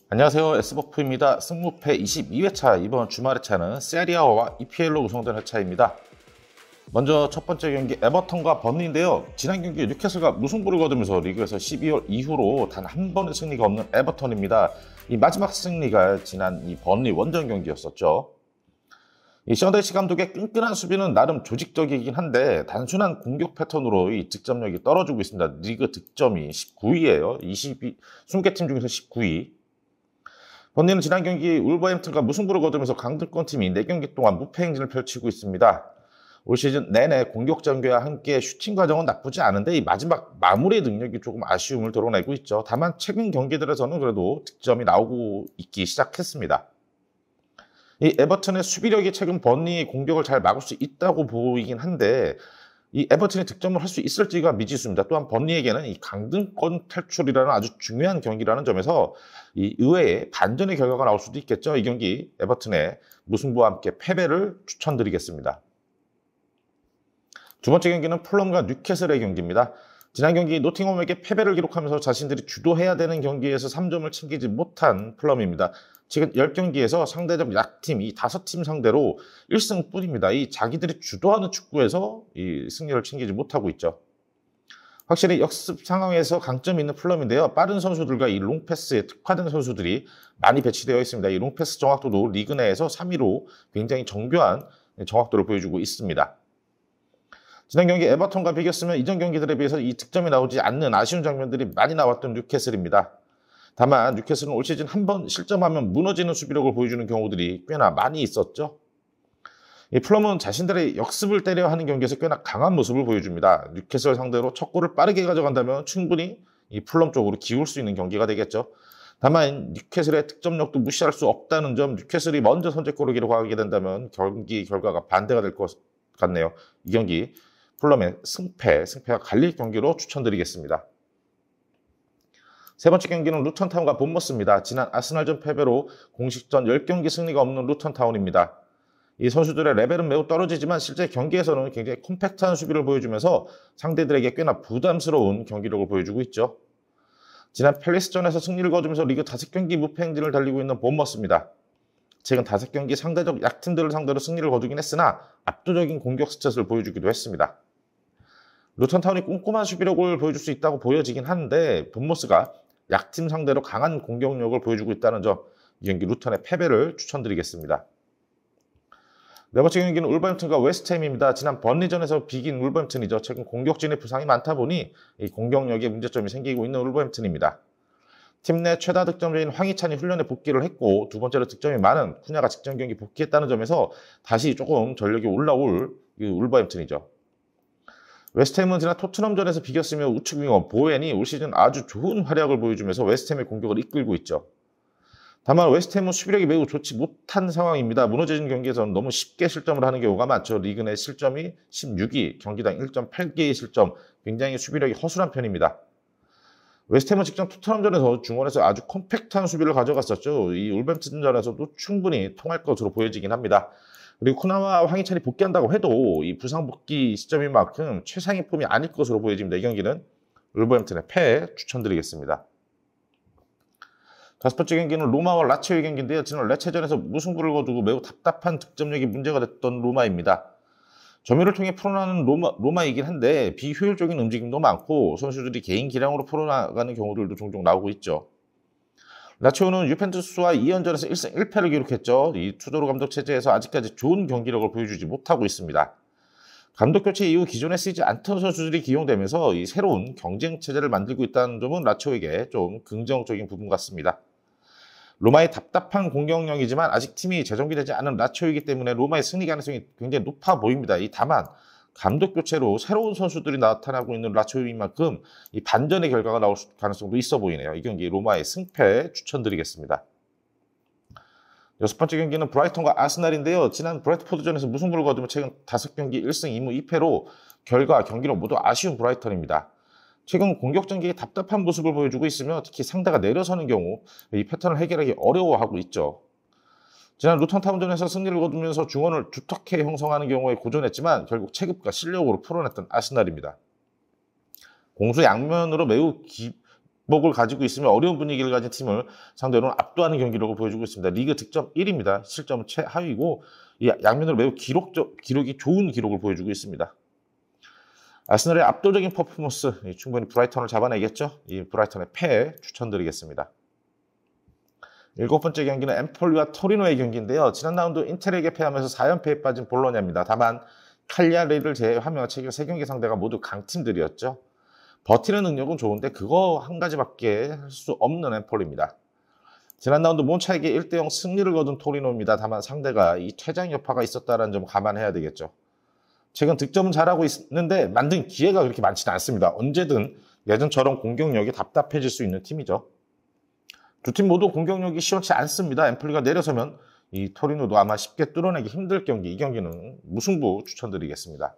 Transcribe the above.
안녕하세요. S버프입니다. 승무패 22회차, 이번 주말의 차는 세리아와 EPL로 구성된 회차입니다. 먼저 첫 번째 경기 에버턴과 버니인데요. 지난 경기 뉴캐슬과 무승부를 거두면서 리그에서 12월 이후로 단 한 번의 승리가 없는 에버턴입니다. 이 마지막 승리가 지난 이 버니 원정 경기였었죠. 이 션데이치 감독의 끈끈한 수비는 나름 조직적이긴 한데 단순한 공격 패턴으로 이 득점력이 떨어지고 있습니다. 리그 득점이 19위예요. 20개 팀 중에서 19위. 버니는 지난 경기 울버햄튼과 무승부를 거두면서 강등권팀이 4경기 동안 무패 행진을 펼치고 있습니다. 올 시즌 내내 공격 전개와 함께 슈팅 과정은 나쁘지 않은데 이 마지막 마무리 능력이 조금 아쉬움을 드러내고 있죠. 다만 최근 경기들에서는 그래도 득점이 나오고 있기 시작했습니다. 이 에버튼의 수비력이 최근 버니의 공격을 잘 막을 수 있다고 보이긴 한데 이 에버튼이 득점을 할 수 있을지가 미지수입니다. 또한 버니에게는 이 강등권 탈출이라는 아주 중요한 경기라는 점에서 이 의외의 반전의 결과가 나올 수도 있겠죠. 이 경기 에버튼의 무승부와 함께 패배를 추천드리겠습니다. 두 번째 경기는 풀럼과 뉴캐슬의 경기입니다. 지난 경기 노팅엄에게 패배를 기록하면서 자신들이 주도해야 되는 경기에서 3점을 챙기지 못한 풀럼입니다. 지금 10경기에서 상대적 약팀, 이 5팀 상대로 1승뿐입니다. 이 자기들이 주도하는 축구에서 이 승리를 챙기지 못하고 있죠. 확실히 역습 상황에서 강점이 있는 풀럼인데요. 빠른 선수들과 이 롱패스에 특화된 선수들이 많이 배치되어 있습니다. 이 롱패스 정확도도 리그 내에서 3위로 굉장히 정교한 정확도를 보여주고 있습니다. 지난 경기 에버턴과 비겼으면 이전 경기들에 비해서 이 득점이 나오지 않는 아쉬운 장면들이 많이 나왔던 뉴캐슬입니다. 다만 뉴캐슬은 올 시즌 한 번 실점하면 무너지는 수비력을 보여주는 경우들이 꽤나 많이 있었죠. 이 풀럼은 자신들의 역습을 때려 하는 경기에서 꽤나 강한 모습을 보여줍니다. 뉴캐슬 상대로 첫 골을 빠르게 가져간다면 충분히 이 풀럼 쪽으로 기울 수 있는 경기가 되겠죠. 다만 뉴캐슬의 득점력도 무시할 수 없다는 점, 뉴캐슬이 먼저 선제골을 기록하게 된다면 경기 결과가 반대가 될 것 같네요. 이 경기 풀럼의 승패가 갈릴 경기로 추천드리겠습니다. 세 번째 경기는 루턴타운과 본머스입니다. 지난 아스날전 패배로 공식전 10경기 승리가 없는 루턴타운입니다. 이 선수들의 레벨은 매우 떨어지지만 실제 경기에서는 굉장히 콤팩트한 수비를 보여주면서 상대들에게 꽤나 부담스러운 경기력을 보여주고 있죠. 지난 팰리스전에서 승리를 거두면서 리그 5경기 무패 행진을 달리고 있는 본머스입니다. 최근 5경기 상대적 약팀들을 상대로 승리를 거두긴 했으나 압도적인 공격 스탯을 보여주기도 했습니다. 루턴타운이 꼼꼼한 수비력을 보여줄 수 있다고 보여지긴 하는데 본머스가 약팀 상대로 강한 공격력을 보여주고 있다는 점, 이 경기 루턴의 패배를 추천드리겠습니다. 네 번째 경기는 울버햄튼과 웨스트햄입니다. 지난 번리전에서 비긴 울버햄튼이죠. 최근 공격진의 부상이 많다 보니 이 공격력에 문제점이 생기고 있는 울버햄튼입니다. 팀 내 최다 득점자인 황희찬이 훈련에 복귀를 했고 두 번째로 득점이 많은 쿠냐가 직전 경기 복귀했다는 점에서 다시 조금 전력이 올라올 울버햄튼이죠. 웨스트햄은 지난 토트넘전에서 비겼으며 우측 윙어 보웬이 올 시즌 아주 좋은 활약을 보여주면서 웨스트햄의 공격을 이끌고 있죠. 다만 웨스트햄은 수비력이 매우 좋지 못한 상황입니다. 무너지는 경기에서는 너무 쉽게 실점을 하는 경우가 많죠. 리그 내 실점이 16위, 경기당 1.8개의 실점, 굉장히 수비력이 허술한 편입니다. 웨스트햄은 직전 토트넘전에서 중원에서 아주 컴팩트한 수비를 가져갔었죠. 이 울버햄튼전에서도 충분히 통할 것으로 보여지긴 합니다. 그리고 쿠나와 황희찬이 복귀한다고 해도 이 부상 복귀 시점인 만큼 최상의 폼이 아닐 것으로 보여집니다. 이 경기는 울버햄튼의 패 추천드리겠습니다. 다섯 번째 경기는 로마와 라치오의 경기인데요. 지난 레체전에서 무승부를 거두고 매우 답답한 득점력이 문제가 됐던 로마입니다. 점유를 통해 풀어나가는 로마이긴 한데 비효율적인 움직임도 많고 선수들이 개인 기량으로 풀어나가는 경우들도 종종 나오고 있죠. 라치오는 유벤투스와 2연전에서 1승 1패를 기록했죠. 이 투도르 감독 체제에서 아직까지 좋은 경기력을 보여주지 못하고 있습니다. 감독 교체 이후 기존에 쓰이지 않던 선수들이 기용되면서 이 새로운 경쟁 체제를 만들고 있다는 점은 라치오에게 좀 긍정적인 부분 같습니다. 로마의 답답한 공격력이지만 아직 팀이 재정비되지 않은 라치오이기 때문에 로마의 승리 가능성이 굉장히 높아 보입니다. 다만 감독 교체로 새로운 선수들이 나타나고 있는 라치오인 만큼 이 반전의 결과가 나올 가능성도 있어 보이네요. 이 경기 로마의 승패 추천드리겠습니다. 여섯 번째 경기는 브라이턴과 아스날인데요. 지난 브래트포드전에서 무승부를 거두며 최근 5경기 1승 2무 2패로 경기력 모두 아쉬운 브라이턴입니다. 최근 공격 전개에 답답한 모습을 보여주고 있으며 특히 상대가 내려서는 경우 이 패턴을 해결하기 어려워하고 있죠. 지난 루턴타운전에서 승리를 거두면서 중원을 두텁게 형성하는 경우에 고전했지만 결국 체급과 실력으로 풀어냈던 아스날입니다. 공수 양면으로 매우 목을 가지고 있으면 어려운 분위기를 가진 팀을 상대로 압도하는 경기력을 보여주고 있습니다. 리그 득점 1위입니다. 실점 최하위고 이 양면으로 매우 기록이 좋은 기록을 보여주고 있습니다. 아스널의 압도적인 퍼포먼스, 충분히 브라이턴을 잡아내겠죠. 이 브라이턴의 패 추천드리겠습니다. 7번째 경기는 엠폴리와 토리노의 경기인데요. 지난 라운드 인텔에게 패하면서 4연패에 빠진 볼로냐입니다. 다만 칼리아리를 제외하며 최근 3경기 상대가 모두 강팀들이었죠. 버티는 능력은 좋은데 그거 한 가지밖에 할 수 없는 엠폴리입니다. 지난 라운드 몬차에게 1대0 승리를 거둔 토리노입니다. 다만 상대가 이 퇴장 여파가 있었다는 점 감안해야 되겠죠. 최근 득점은 잘하고 있는데 만든 기회가 그렇게 많지는 않습니다. 언제든 예전처럼 공격력이 답답해질 수 있는 팀이죠. 두 팀 모두 공격력이 시원치 않습니다. 엠폴리가 내려서면 이 토리노도 아마 쉽게 뚫어내기 힘들 경기, 이 경기는 무승부 추천드리겠습니다.